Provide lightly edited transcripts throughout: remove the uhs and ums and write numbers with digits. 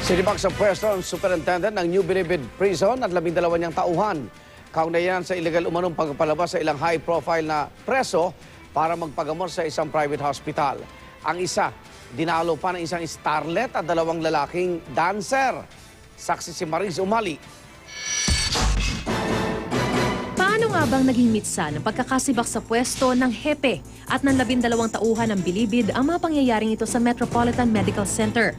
Sinibak sa pwesto ang superintendent ng New Bilibid Prison at 12 niyang tauhan. Kaugnayan sa illegal umanong pagpalabas sa ilang high-profile na preso para magpagamot sa isang private hospital. Ang isa, dinalo pa ng isang starlet at 2 lalaking dancer. Saksi si Maris Umali. Paano nga bang naging mitsa ng pagkakasibak sa pwesto ng hepe at ng 12 tauhan ng Bilibid ang mga pangyayaring ito sa Metropolitan Medical Center?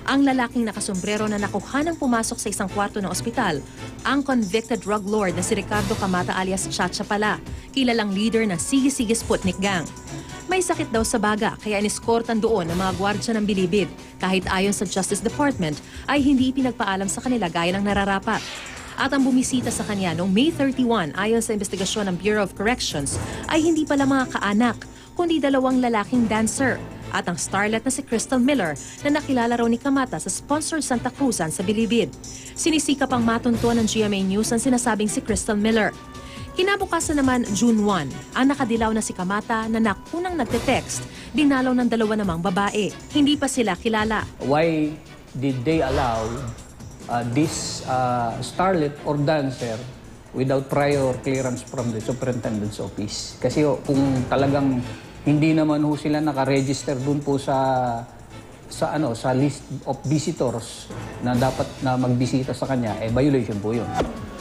Ang lalaking nakasombrero na nakuha ng pumasok sa isang kwarto ng ospital, ang convicted drug lord na si Ricardo Camata alias Chacha pala, kilalang leader ng Sige-Sige Sputnik Gang. May sakit daw sa baga kaya iniskortan doon ng mga gwardya ng Bilibid kahit ayon sa Justice Department ay hindi pinagpaalam sa kanila gaya ng nararapat. At ang bumisita sa kanya noong May 31 ayon sa investigasyon ng Bureau of Corrections ay hindi pala mga kaanak kundi 2 lalaking dancer at ang starlet na si Crystal Miller na nakilala raw ni Camata sa sponsored Santa Cruzan sa Bilibid. Sinisikap ang matunto ng GMA News ang sinasabing si Crystal Miller. Kinabukasan naman, June 1, ang nakadilaw na si Camata na nakunang nagte-text, dinalaw ng 2 namang babae. Hindi pa sila kilala. Why did they allow this starlet or dancer without prior clearance from the superintendent's office? Kasi kung talagang hindi naman ho sila naka-register dun po sa list of visitors na dapat na magbisita sa kanya, violation po yun.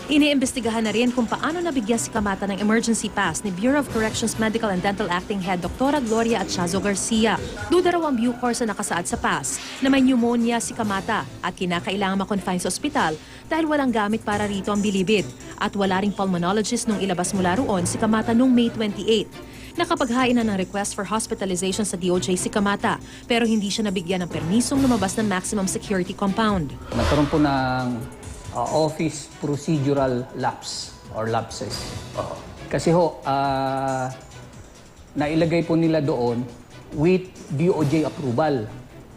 Iniimbestigahan na rin kung paano nabigyan si Camata ng emergency pass ni Bureau of Corrections Medical and Dental Acting Head Dr. Gloria Achazo Garcia. Duda raw ang Bucor sa nakasaad sa pass na may pneumonia si Camata at kinakailangan ma-confine sa ospital dahil walang gamit para rito ang Bilibid at wala ring pulmonologist nung ilabas mula roon si Camata noong May 28. Nakapaghain na ng request for hospitalization sa DOJ si Camata pero hindi siya nabigyan ng permisong lumabas ng maximum security compound. Nagkaroon po ng office procedural lapse or lapses. Kasi nailagay po nila doon with DOJ approval.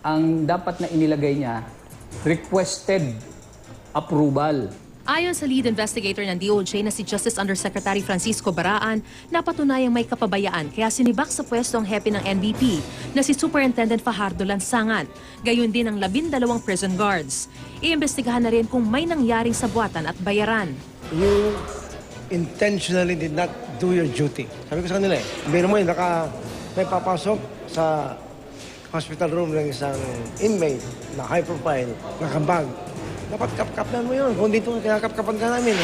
Ang dapat na inilagay niya, requested approval. Ayon sa lead investigator ng DOJ na si Justice Undersecretary Francisco Baraan, napatunayang may kapabayaan kaya sinibak sa pwesto ang hepe ng NBP na si Superintendent Fajardo Lansangan. Gayon din ang 12 prison guards. Iimbestigahan na rin kung may nangyaring sabuatan at bayaran. You intentionally did not do your duty. Sabi ko sa kanila biro mo may papasok sa hospital room ng isang inmate na high profile, nakabag. Dapat kap-kapan mo yun. Kung dito, kinakap-kapan ka namin.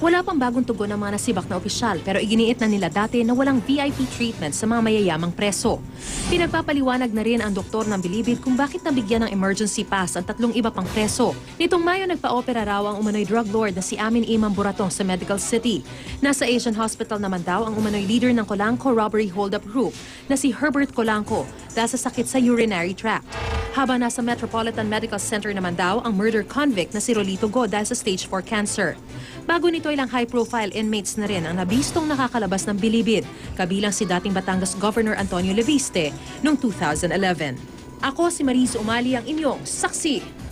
Wala pang bagong tugon ng mga nasibak na opisyal pero iginiit na nila dati na walang VIP treatment sa mga mayayamang preso. Pinagpapaliwanag na rin ang doktor ng Bilibid kung bakit nabigyan ng emergency pass ang 3 iba pang preso. Nitong Mayo nagpa-opera raw ang umano'y drug lord na si Amin Imam Buratong sa Medical City. Nasa Asian Hospital naman daw ang umano'y leader ng Colanco Robbery Hold-Up Group na si Herbert Colanco dahil sa sakit sa urinary tract. Habang nasa Metropolitan Medical Center naman daw ang murder convict na si Rolito Go dahil sa stage 4 cancer. Bago nito ilang high-profile inmates na rin ang nabistong nakakalabas ng Bilibid, kabilang si dating Batangas Governor Antonio Leviste noong 2011. Ako si Maris Umali ang inyong saksi.